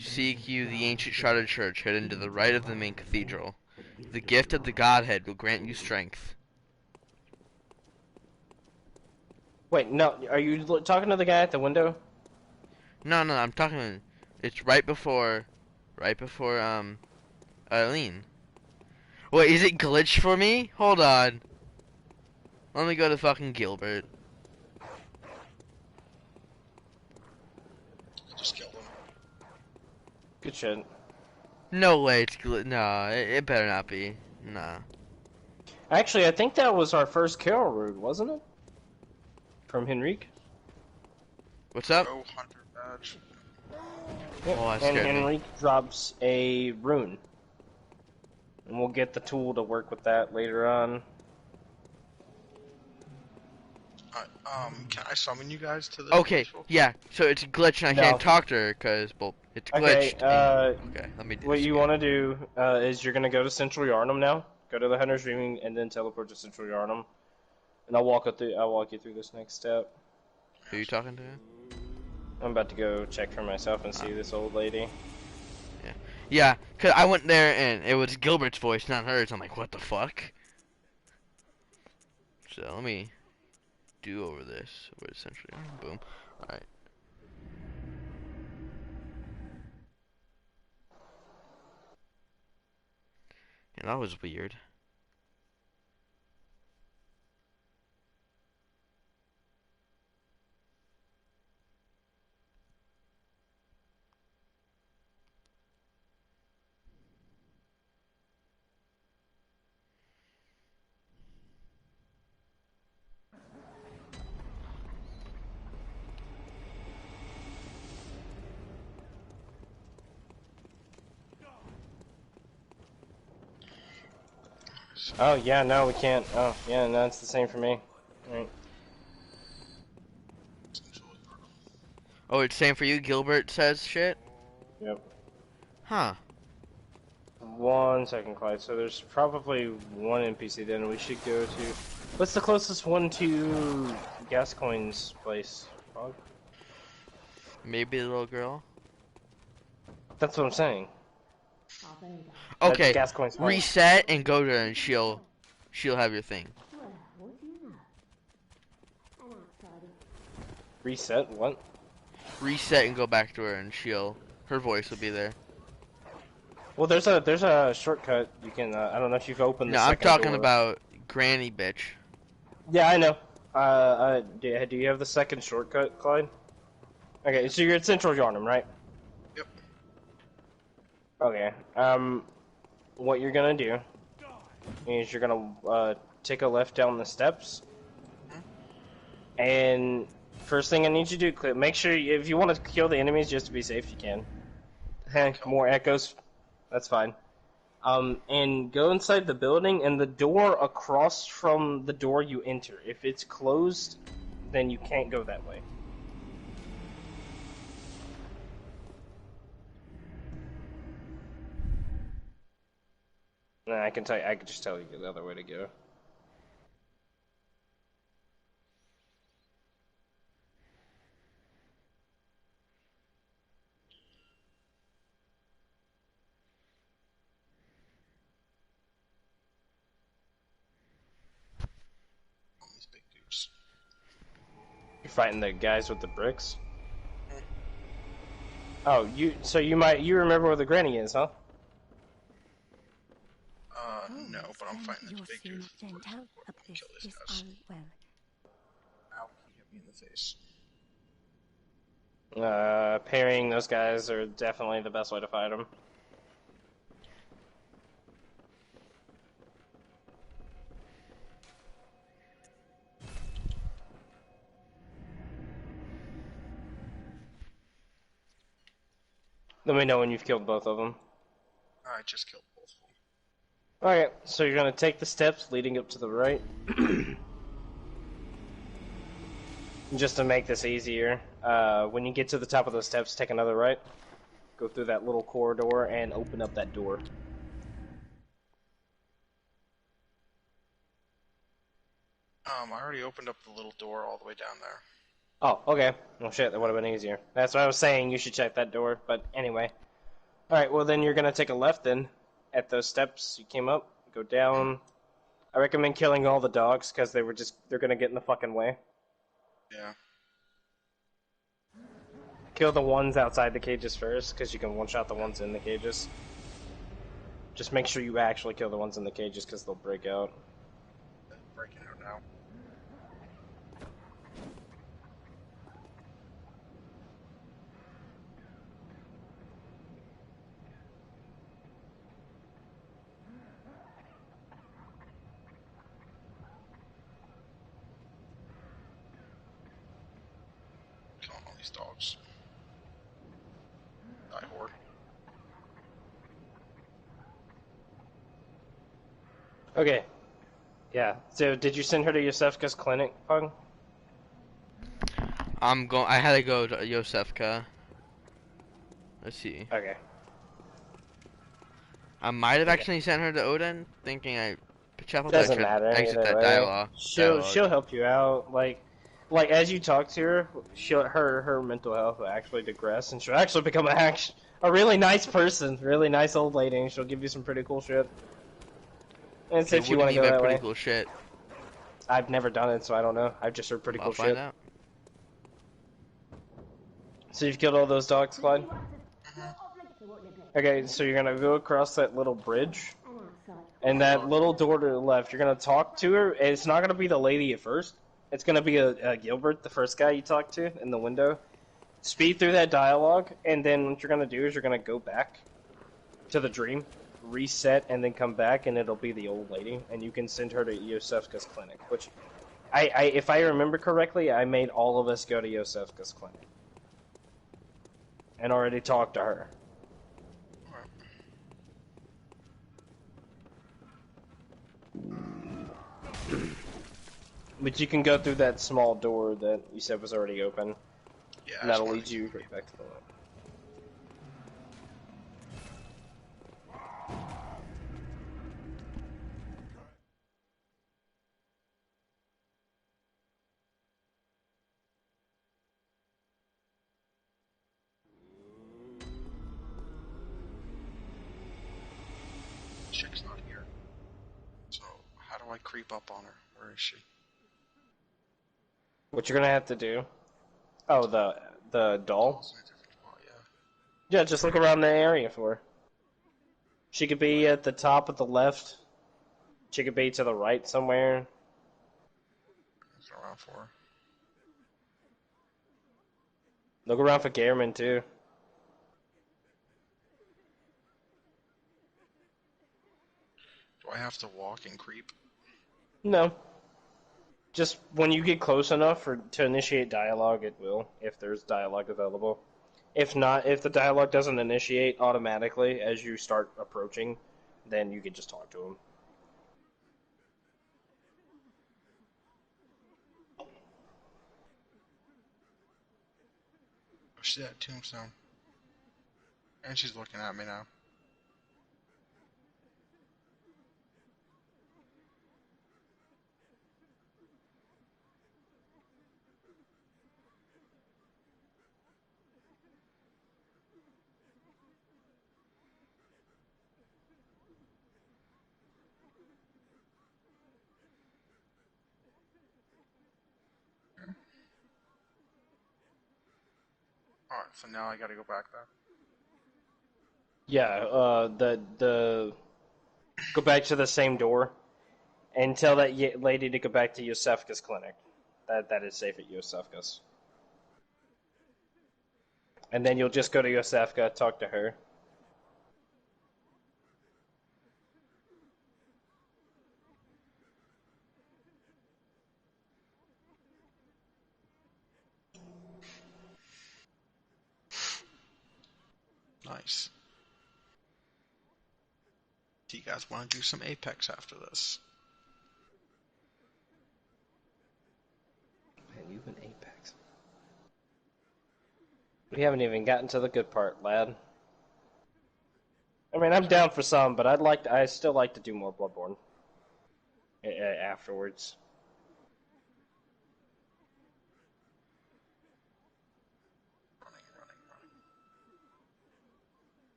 Seek you the ancient shrouded church hidden to the right of the main cathedral. The gift of the Godhead will grant you strength. Wait, no, are you talking to the guy at the window? No, I'm talking. It's right before Eileen. Wait, is it glitched for me? Hold on. Let me go to fucking Gilbert. Just killed him. Good shit. No way, it's no, it better not be. Nah. Actually, I think that was our first Carol Road, wasn't it? From Henrique. What's up? Pro Hunter badge. Yep. Oh, that And scared me. Henrique drops a rune. And we'll get the tool to work with that later on. Can I summon you guys to the Okay, yeah. So it's a glitch and I No. can't talk to her because well, it's Okay, glitched. Okay, let me do what this you again. want to do is you're going to go to Central Yarnum now. Go to the Hunter's Dreaming and then teleport to Central Yarnum. And I'll walk you through this next step. Who are you talking to? I'm about to go check for myself and see this old lady. Yeah, cause I went there and it was Gilbert's voice, not hers. I'm like, what the fuck? So let me do over this. Where essentially, boom. All right. Yeah, that was weird. Oh, yeah, no, we can't. Oh, yeah, no, it's the same for me. Alright. Oh, it's same for you. Gilbert says shit. Yep. Huh. 1 second, Clyde. So there's probably one NPC then we should go to. What's the closest one to Gascoigne's place? Fog? Maybe the little girl. That's what I'm saying. Okay. Gascoigne's place. Reset and go to her, and she'll have your thing. Reset? What? Reset and go back to her, and her voice will be there. Well, there's a shortcut you can. I don't know if you've opened the No, I'm second talking door. about Granny bitch. Yeah, I know. Do you have the second shortcut, Clyde? Okay, so you're at Central Yarnum, right? Yep. Okay. What you're gonna do is you're gonna take a left down the steps, and first thing I need you to do, make sure if you want to kill the enemies just to be safe, you can. Heck, more echoes, that's fine. And go inside the building, and the door across from the door you enter. If it's closed, then you can't go that way. Nah, I can just tell you the other way to go. All these big dudes. You're fighting the guys with the bricks? Oh, you remember where the granny is, huh? No, but I'm fighting these big dudes. Kill these guys. Ow, he hit me in the face. Parrying those guys are definitely the best way to fight them. Let me know when you've killed both of them. I just killed both Alright, so you're gonna take the steps leading up to the right. Just to make this easier, when you get to the top of those steps, take another right. Go through that little corridor and open up that door. I already opened up the little door all the way down there. Oh, okay. Well, shit, that would have been easier. That's what I was saying, you should check that door, but anyway. Alright, well then you're gonna take a left then, at those steps you came up, go down. I recommend killing all the dogs, because they're gonna get in the fucking way. Yeah. Kill the ones outside the cages first, because you can one-shot the ones in the cages. Just make sure you actually kill the ones in the cages, because they'll break out. They're breaking out now. Killing all these dogs. Die horde. Okay. Yeah, so did you send her to Yosefka's clinic, Pug? I had to go to Yosefka. Let's see. Okay. I might have actually sent her to Odin, thinking I Doesn't matter exit either that way. dialogue. She'll help you out. Like as you talk to her, her mental health will actually digress, and she'll actually become a really nice person, really nice old lady, and she'll give you some pretty cool shit. And it's if you want to go that pretty way. cool shit. I've never done it, so I don't know. I've just heard pretty cool I'll find shit. out. So you've killed all those dogs, Clyde? Okay, so you're gonna go across that little bridge, and that little door to the left. You're gonna talk to her. And it's not gonna be the lady at first. It's gonna be a Gilbert, the first guy you talk to in the window. Speed through that dialogue, and then what you're gonna do is you're gonna go back to the dream, reset, and then come back, and it'll be the old lady, and you can send her to Yosefka's clinic. Which, if I remember correctly, I made all of us go to Yosefka's clinic, and already talked to her. But you can go through that small door that you said was already open. Yeah. And that'll lead you right back to the lab. Chick's not here. So how do I creep up on her? Where is she? What you're gonna have to do? Oh, the doll. It's in a different spot, yeah. Yeah, just look around the area for her. She could be at the top of the left. She could be to the right somewhere. Look around for her. Look around for Garamond too. Do I have to walk and creep? No. Just when you get close enough to initiate dialogue, it will, if there's dialogue available. If not, if the dialogue doesn't initiate automatically as you start approaching, then you can just talk to him. Oh, she's at Tombstone. And she's looking at me now. Alright, so now I gotta go back there. Yeah, go back to the same door and tell that lady to go back to Yosefka's clinic. That is safe at Yosefka's. And then you'll just go to Yosefka, talk to her. Nice. Do you guys want to do some Apex after this? Man, you've been Apex. We haven't even gotten to the good part, lad. I mean, I'm down for some, but I still like to do more Bloodborne afterwards.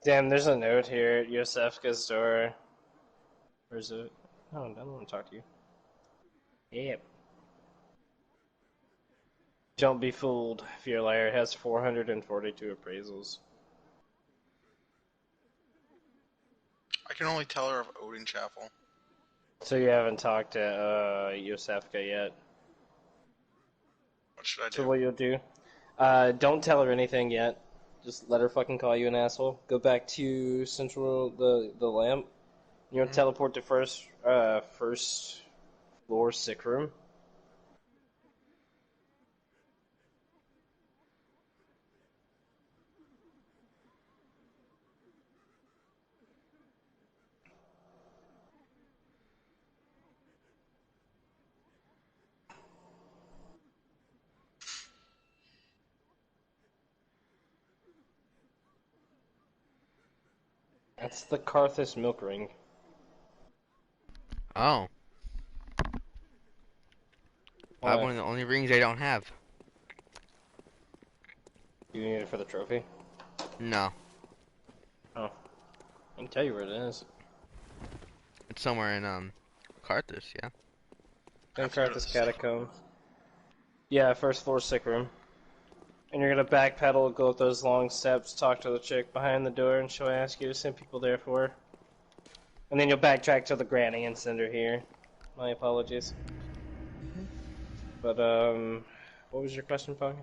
Damn, there's a note here at Yosefka's door. Where's it? Oh, I don't want to talk to you. Yep. Don't be fooled. If your liar has 442 appraisals. I can only tell her of Odin Chapel. So you haven't talked to Yosefka yet. What should I do? So what you'll do? Don't tell her anything yet. Just let her fucking call you an asshole. Go back to Central, the lamp. You'll teleport to first floor sick room. That's the Karthus milk ring. Oh. Why? One of the only rings I don't have. You need it for the trophy? No. Oh. I can tell you where it is. It's somewhere in, Karthus, yeah. In Karthus Catacomb. Yeah, first floor sick room. And you're gonna backpedal, go up those long steps, talk to the chick behind the door, and she'll ask you to send people there for her. And then you'll backtrack to the granny and send her here. My apologies. But, what was your question, Pug?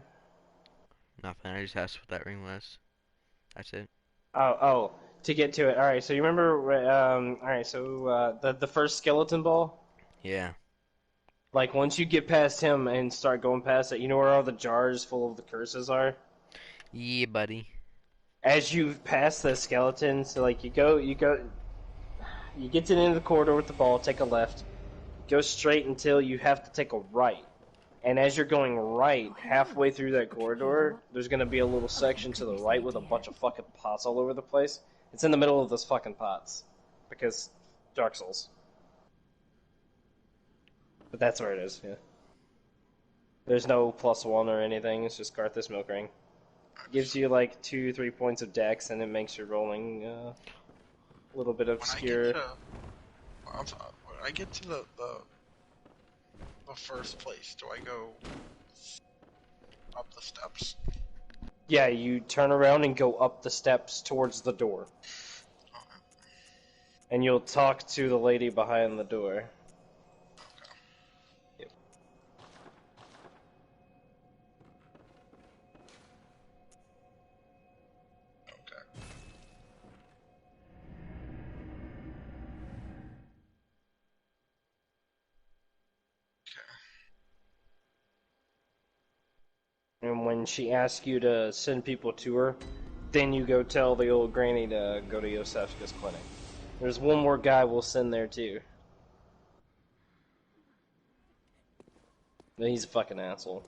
Nothing, I just asked what that ring was. That's it. Oh, to get to it. Alright, so you remember, alright, so, the first skeleton ball? Yeah. Like, once you get past him and start going past it, you know where all the jars full of the curses are? Yeah, buddy. As you pass the skeleton, so, like, you get to the end of the corridor with the ball, take a left, go straight until you have to take a right. And as you're going right, halfway through that corridor, there's gonna be a little section to the right with a bunch of fucking pots all over the place. It's in the middle of those fucking pots. Because Dark Souls. But that's where it is, yeah. There's no +1 or anything, it's just Karthus Milk Ring. It gives you like 2-3 points of dex, and it makes your rolling a little bit obscure. When I get to the first place, do I go up the steps? Yeah, you turn around and go up the steps towards the door. And you'll talk to the lady behind the door. And when she asks you to send people to her, then you go tell the old granny to go to Yosefka's clinic. There's one more guy we'll send there too. But he's a fucking asshole.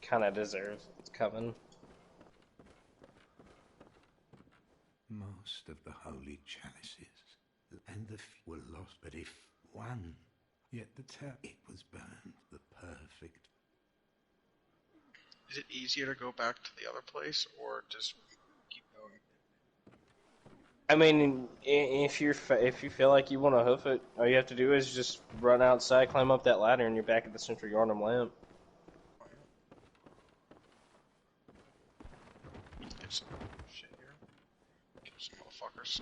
Kinda deserves it's coming. Most of the holy chalices and the were lost, but if one, yet the it was burned, the perfect. Is it easier to go back to the other place, or just keep going? I mean, if you feel like you want to hoof it, all you have to do is just run outside, climb up that ladder, and you're back at the Central Yharnam lamp. fuckers.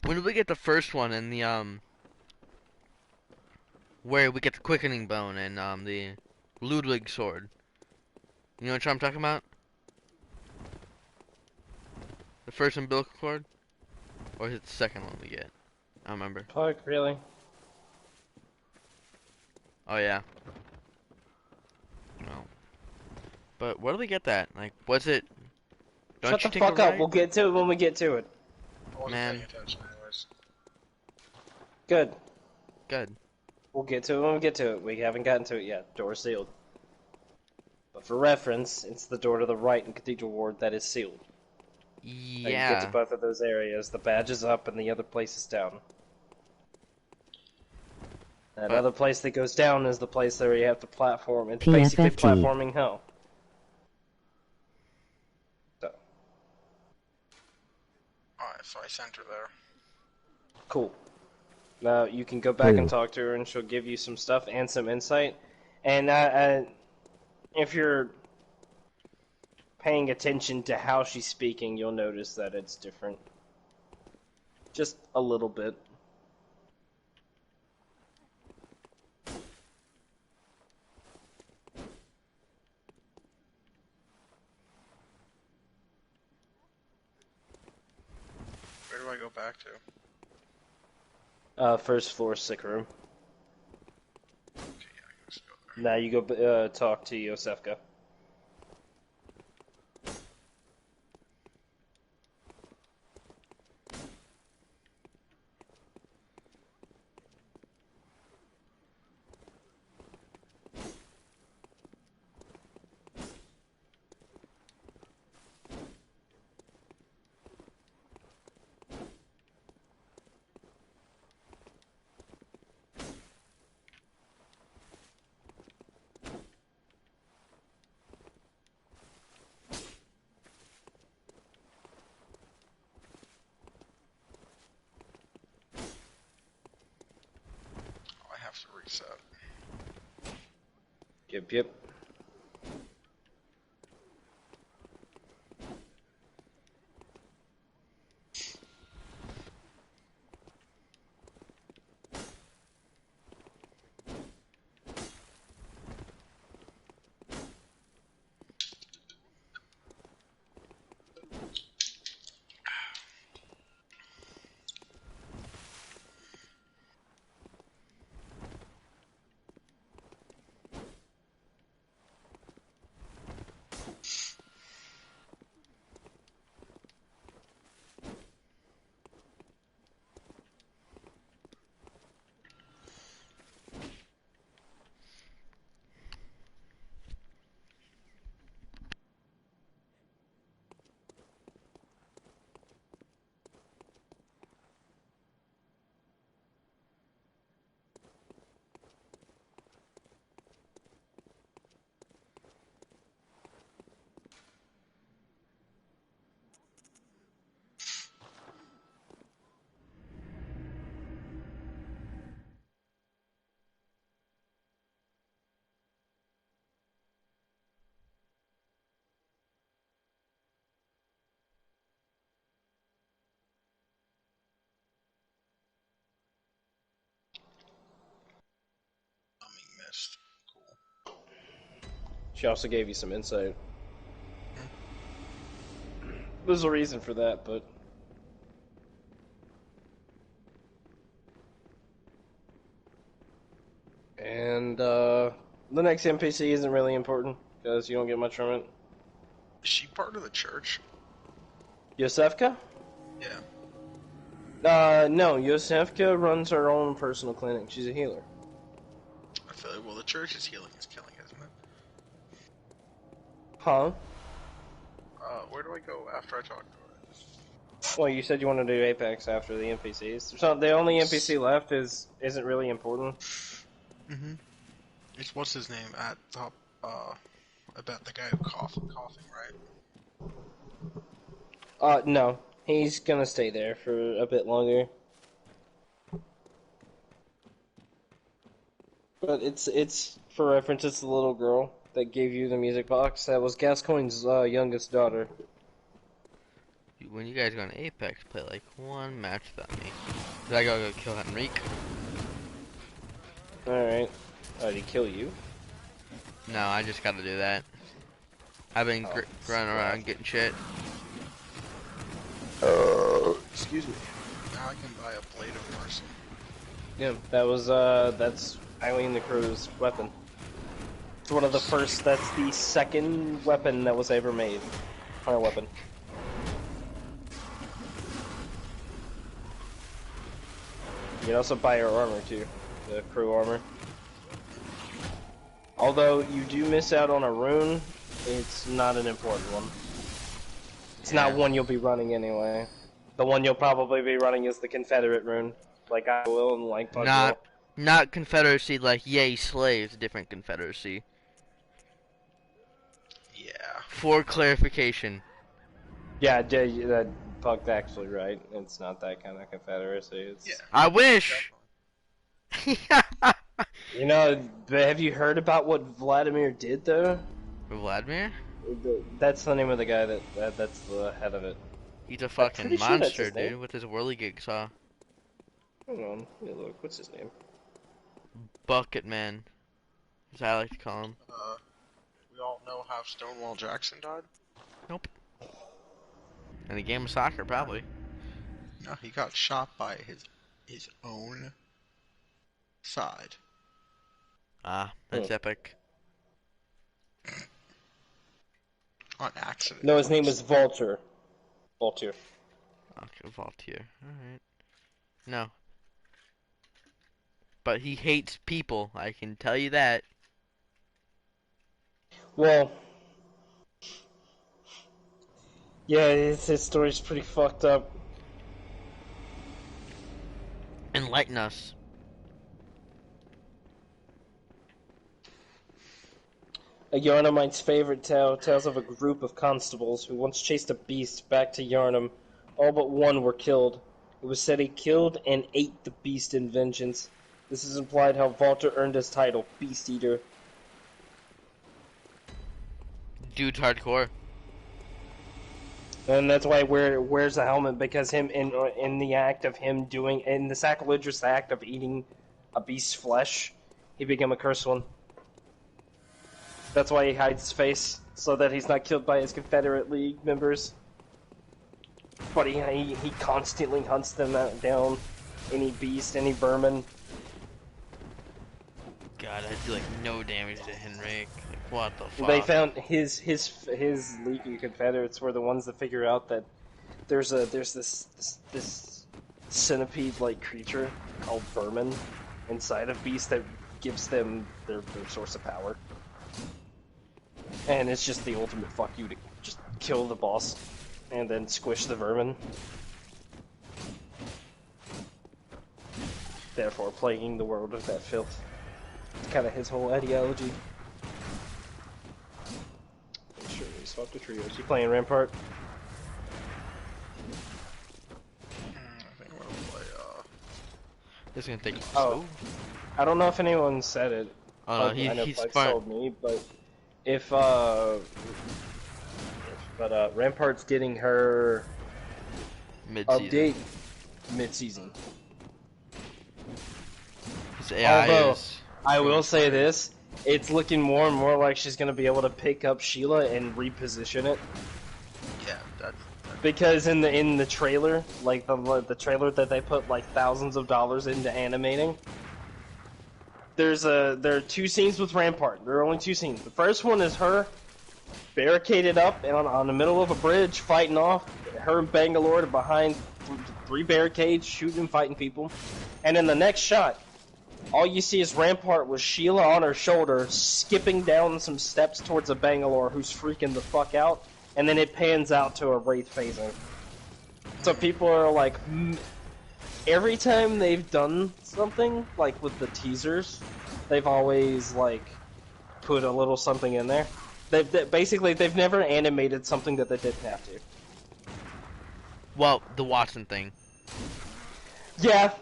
When did we get the first one in the where we get the quickening bone and the Ludwig sword? You know what I'm talking about? The first umbilical cord? Or is it the second one we get? I don't remember. Fuck, really? Oh yeah. No. But where do we get that? Like, was it? Don't Shut you the think fuck it up. right? We'll get to it when we get to it. I wasn't Man. paying attention anyways. Good. Good. We'll get to it when we get to it. We haven't gotten to it yet. Door sealed. But for reference, it's the door to the right in Cathedral Ward that is sealed. Now you get to Yeah. both of those areas. The badge is up and the other place is down. That But- other place that goes down is the place where you have to platform. It's basically PFFT. platforming hell. So, Alright, so I sent her there. cool. Now you can go back and Cool. talk to her and she'll give you some stuff and some insight. And if you're paying attention to how she's speaking, you'll notice that it's different. Just a little bit. Where do I go back to? First floor sick room. Okay, yeah, I can just go there. Now you go talk to Yosefka. Oh, I have to reset. Yep. Numbing mist. Cool. She also gave you some insight. There's a reason for that, but... And, the next NPC isn't really important, because you don't get much from it. Is she part of the church? Yosefka? Yeah. No, Yosefka runs her own personal clinic. She's a healer. I feel like, well, the church is healing is killing, isn't it? Huh? Where do I go after I talk to her? Well, you said you want to do Apex after the NPCs. So the only NPC left isn't really important. Mm-hmm. It's what's his name at top, about the guy who coughing, right? No. He's gonna stay there for a bit longer. But it's for reference, it's the little girl that gave you the music box. That was Gascoigne's youngest daughter. When you guys go on Apex, play like one match without me. Cause I gotta go kill Henrique. Alright. Did he kill you? No, I just gotta do that. I've been running around getting shit. Excuse me. Now I can buy a blade of mercy. Yeah, that's Eileen the Crew's weapon. It's one of the first, that's the second weapon that was ever made. Fire weapon. You can also buy her armor too, the crew armor. Although you do miss out on a rune, it's not an important one. It's not one you'll be running anyway. The one you'll probably be running is the Confederate rune, like I will and like Bug will. Not Confederacy like yay slaves, different Confederacy. Yeah. For clarification. Yeah, that Bug's actually right. It's not that kind of Confederacy. It's... Yeah. I wish. You know, have you heard about what Vladimir did though? Vladimir? That's the name of the guy that's the head of it. He's a fucking pretty sure that's monster, his name. dude, with his whirligig saw. Hold on, let me look. What's his name? Bucket Man, as I like to call him. We all know how Stonewall Jackson died? Nope. In a game of soccer, probably. No, he got shot by his own side. Ah, that's epic. On accident. No, his name is Vulture. Vulture. Okay, Voltier. Alright. No. But he hates people, I can tell you that. Well, yeah, his story's pretty fucked up. Enlighten us. A Yarnamite's favorite tale tells of a group of constables who once chased a beast back to Yarnam. All but one were killed. It was said he killed and ate the beast in vengeance. This is implied how Walter earned his title, Beast Eater. Dude's hardcore. And that's why he wears the helmet, because him in the act of him doing, in the sacrilegious act of eating a beast's flesh, he became a cursed one. That's why he hides his face, so that he's not killed by his Confederate League members. But he constantly hunts them down. Any beast, any vermin. God, I do like no damage to Henrik. Like, what the fuck? They found his League of Confederates were the ones that figure out that there's this centipede-like creature called vermin inside of beasts that gives them their source of power. And it's just the ultimate fuck you to just kill the boss and then squish the vermin. Therefore plaguing the world with that filth. It's kind of his whole ideology. Make sure we swap the trios. You playing Rampart? I think I'm gonna play, This is gonna take. Oh. I don't know if anyone said it. Oh no, I know he's Pug fine. told me, but Rampart's getting her Mid-season. update mid-season. His AI Although, is. I will say this, it's looking more and more like she's going to be able to pick up Sheila and reposition it. yeah, that's Because in the trailer, like the trailer that they put like thousands of dollars into animating, there are 2 scenes with Rampart. There are only 2 scenes. The first one is her barricaded up and on the middle of a bridge fighting off. Her and Bangalore are behind 3 barricades, shooting and fighting people. And in the next shot, all you see is Rampart with Sheila on her shoulder, skipping down some steps towards a Bangalore who's freaking the fuck out. And then it pans out to a Wraith phasing. So people are like, every time they've done something, like with the teasers, they've always like put a little something in there. Basically, they've never animated something that they didn't have to. Well, the Watson thing. Yeah,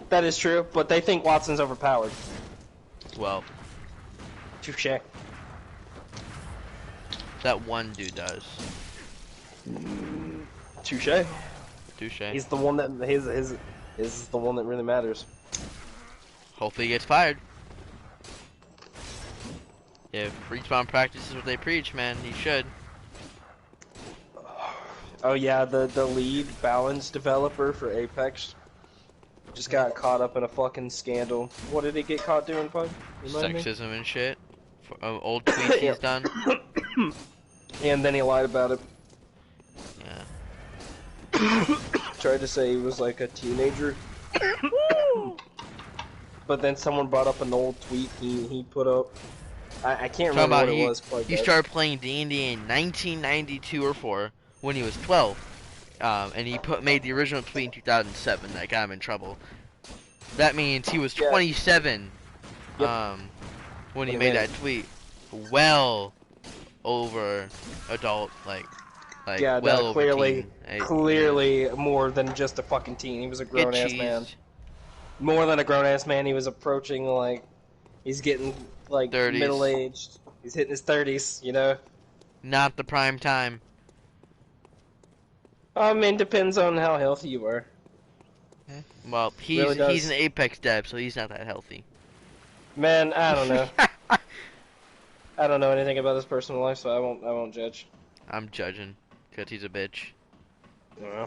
that is true, but they think Watson's overpowered. Well, Touche. that one dude does. Touche. Touche. He's the one that his is the one that really matters. Hopefully he gets fired. If Respawn practices what they preach, man, he should. Oh yeah, the lead balance developer for Apex just got caught up in a fucking scandal. What did he get caught doing, bud? Sexism and shit. For, old tweets he's done. And then he lied about it. Yeah. Tried to say he was like a teenager. But then someone brought up an old tweet he put up. I can't remember what it was. He started playing D&D in 1992 or 4 when he was 12. And he made the original tweet in 2007 that got him in trouble. That means he was 27 when he made that tweet. Well over adult, like yeah, well no, clearly, over clearly more than just a fucking teen. He was a grown ass man. More than a grown ass man. He was approaching like he's getting like 30s. Middle aged. He's hitting his 30s, you know. Not the prime time. I mean, depends on how healthy you are. Well, he's an Apex dev, so he's not that healthy. Man, I don't know. I don't know anything about his personal life, so I won't judge. I'm judging because he's a bitch. Yeah.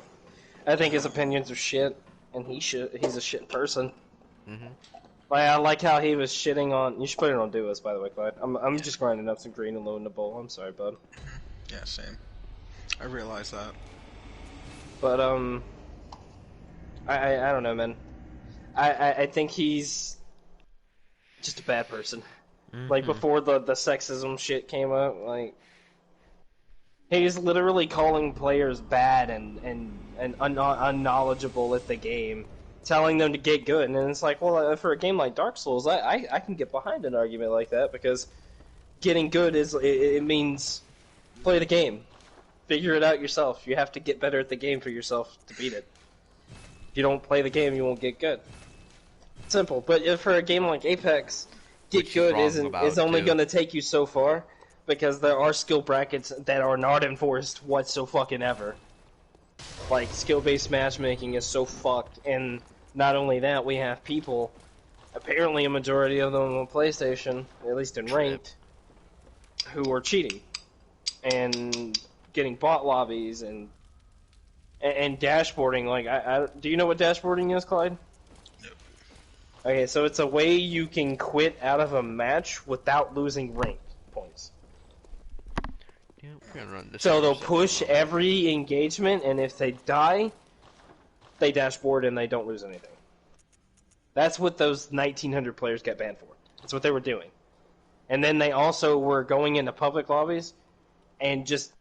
I think his opinions are shit, and he's a shit person. Mhm. Like, I like how he was shitting on. You should put it on Duos, by the way, Clyde. I'm just grinding up some green and loading the bowl. I'm sorry, bud. Yeah, same. I realize that. But I don't know, man. I think he's just a bad person. Like before the sexism shit came up, like he's literally calling players bad and unknowledgeable at the game, telling them to get good. And it's like, well, for a game like Dark Souls, I can get behind an argument like that because getting good it means play the game, figure it out yourself. You have to get better at the game for yourself to beat it. If you don't play the game, you won't get good. Simple. But for a game like Apex, get good is only going to take you so far because there are skill brackets that are not enforced whatsoever. Like, skill-based matchmaking is so fucked, and not only that, we have people, apparently a majority of them on PlayStation, at least in Ranked, who are cheating and getting bot lobbies and dashboarding. Like, do you know what dashboarding is, Clyde? Okay, so it's a way you can quit out of a match without losing rank points. Yeah, we're gonna run this. So they'll push every engagement, and if they die, they dashboard and they don't lose anything. That's what those 1,900 players get banned for. That's what they were doing. And then they also were going into public lobbies and just